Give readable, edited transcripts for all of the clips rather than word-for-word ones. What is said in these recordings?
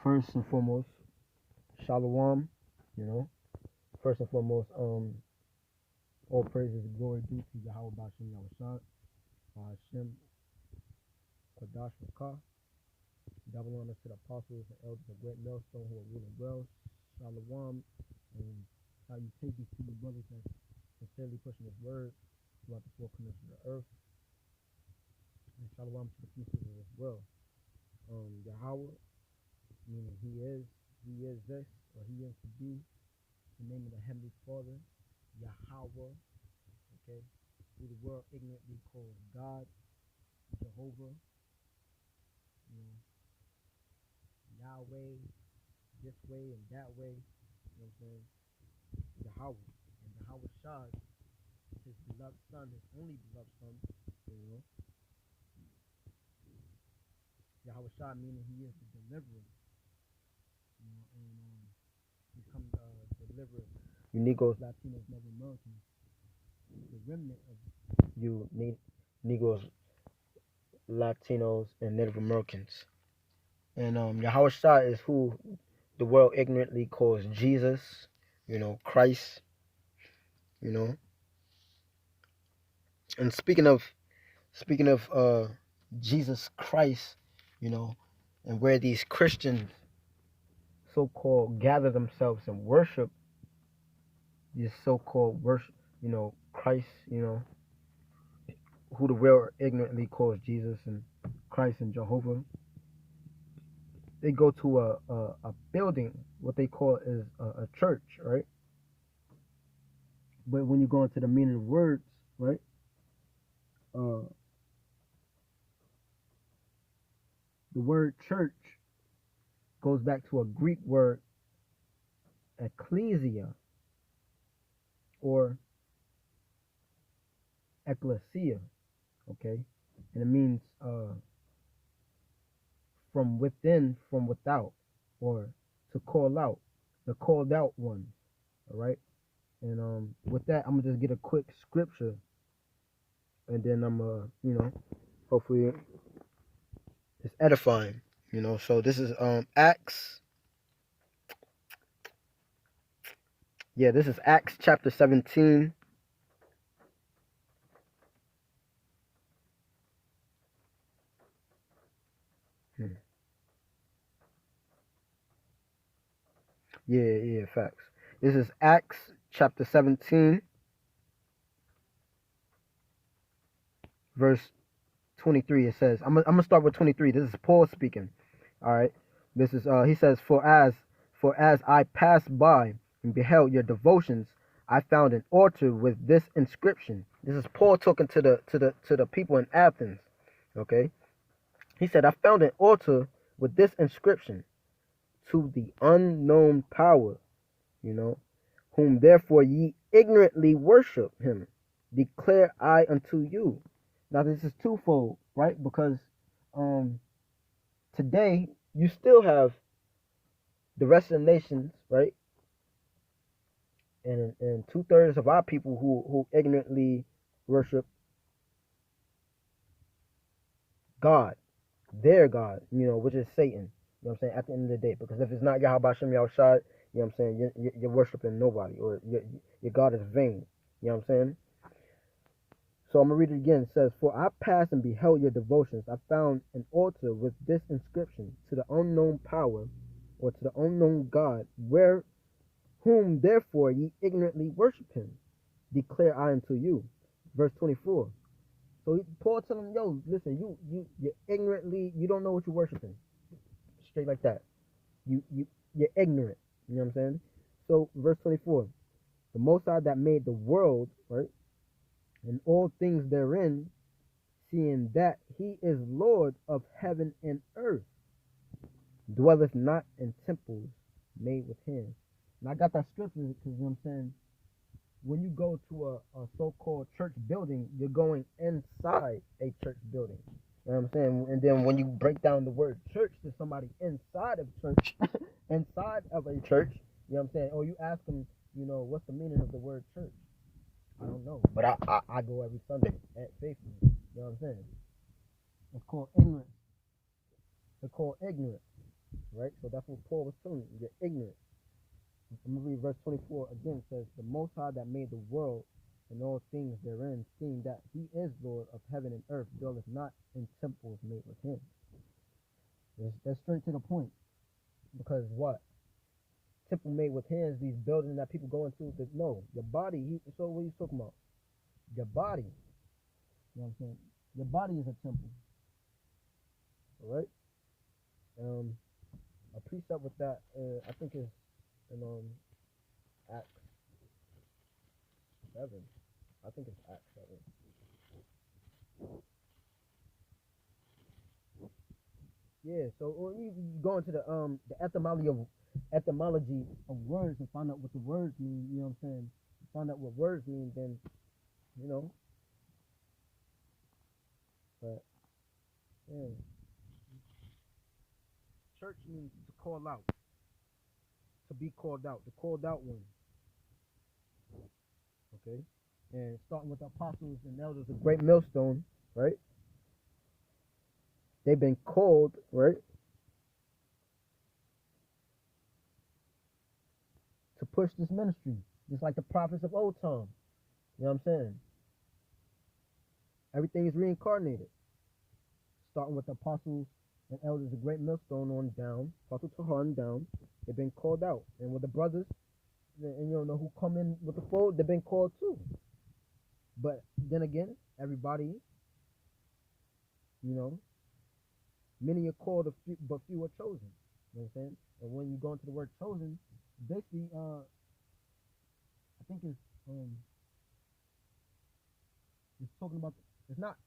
First and foremost, Shalom. You know, first and foremost, all praises and glory due to Yahweh Bashem Yahushua, Hashem, Kodash Makah. Double honors to the apostles and elders of Great Millstone who are ruling well. Shalom, and salutations to you brothers that sincerely pushing His word throughout the four corners of the earth. And shalom to the pieces as well. Yahweh, meaning He is this, or He is to be. The name of the Heavenly Father, Yahweh, okay, who the world ignorantly calls God, Jehovah, you know, Yahweh, this way and that way, you know what I'm saying? Yahweh, and Yahweh Shah, His beloved Son, His only beloved Son, you know. Yahweh Shah meaning He is the deliverer, you know, and He's come to deliver you Negroes, Latinos, Native Americans, the remnant of you Negroes, Latinos, and Native Americans. And Yahweh Shah is who the world ignorantly calls Jesus, you know, Christ, you know. And speaking of Jesus Christ, you know, and where these Christians so-called gather themselves and worship these so-called worship, you know, Christ, you know, who the world ignorantly calls Jesus and Christ and Jehovah. They go to a building, what they call is a church, right? But when you go into the meaning of words, right? The word church goes back to a Greek word, ecclesia, or ecclesia, okay? And it means from within, from without, or to call out, the called out ones, all right? And with that, I'm gonna just get a quick scripture, and then I'm you know, hopefully it's edifying, you know. So this is Acts. Yeah, this is Acts chapter 17. Yeah, facts. This is Acts chapter 17, verse 23. It says, I'm gonna start with 23. This is Paul speaking. All right. This is he says, for as I passed by and beheld your devotions, I found an altar with this inscription. This is Paul talking to the people in Athens. Okay. He said, I found an altar with this inscription, to the unknown power, you know, whom therefore ye ignorantly worship him, declare I unto you. Now this is twofold, right? Because today you still have the rest of the nations, right? And 2/3 of our people who ignorantly worship God, their God, you know, which is Satan. You know what I'm saying? At the end of the day, because if it's not Yahweh Hashem Yahushua, you know what I'm saying, you're worshiping nobody, or your God is vain. You know what I'm saying? So I'm going to read it again. It says, for I passed and beheld your devotions. I found an altar with this inscription, to the unknown power, or to the unknown God, where whom therefore ye ignorantly worship him, declare I unto you. Verse 24. So Paul telling him, yo, listen, you're ignorantly, you don't know what you're worshiping. Straight like that. You're ignorant. You know what I'm saying? So verse 24. The Most High that made the world, right, and all things therein, seeing that he is Lord of heaven and earth, dwelleth not in temples made with hands. And I got that scripture because, you know what I'm saying, when you go to a so-called church building, you're going inside a church building. You know what I'm saying? And then when you break down the word church to somebody inside of church, inside of a church, you know what I'm saying? Or you ask them, you know, what's the meaning of the word church? I don't know, but I go every Sunday at faithfully. You know what I'm saying? It's called ignorance. It's called ignorance. right? So that's what Paul was telling you. You're ignorant. I'm going to read verse 24 again. It says, the Most High that made the world and all things therein, seeing that he is Lord of heaven and earth, dwelleth not in temples made with hands. That's straight to the point. Because what? Temple made with hands, these buildings that people go into, no, your body, so what are you talking about? Your body, you know what I'm saying? Your body is a temple, all right? A precept with that, I think is in Acts 7. I think it's Acts 7. Yeah, so or you go into the etymology of words and find out what the words mean, you know what I'm saying? Find out what words mean, then you know, but yeah. Church means to call out, to be called out, the called out one. Okay? And starting with the apostles and elders, a great millstone, right? They've been called, right? To push this ministry. Just like the prophets of old time. You know what I'm saying? Everything is reincarnated. Starting with the apostles and elders, a great millstone on down, Apostle Tahan down. They've been called out. And with the brothers, and you know who come in with the fold, they've been called too. But then again, everybody, you know, many are called, but few are chosen. You know what I'm saying? And when you go into the word chosen, basically, I think it's talking about. It's not.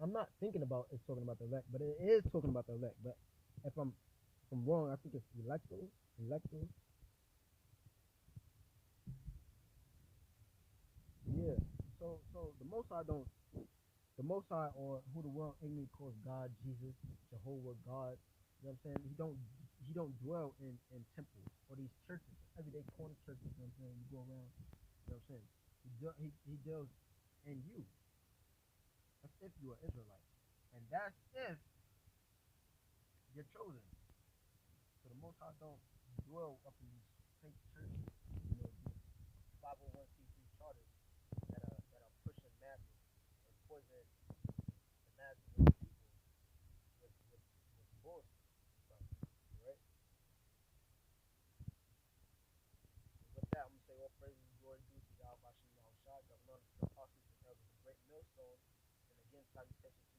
I'm not thinking about it's talking about the elect, but it is talking about the elect. But if I'm wrong, I think it's electors. Yeah. So the Most High, or who the world ignorantly calls God, Jesus, Jehovah, God. You know what I'm saying? He don't dwell in temples or these churches, everyday corner churches. You know what I'm saying? You go around. You know what I'm saying? He deals in you. That's if you are Israelite, and that's if you're chosen. So the Most High don't dwell up in these fake churches, you know, these 501c3 charters that are pushing madness and poison the masses of the people with bullshit stuff, right? And with that, I'm gonna say all praises and glory due to Yahweh Shem Yahushua, governor of the apostles and elders, the great millstone, and again salutations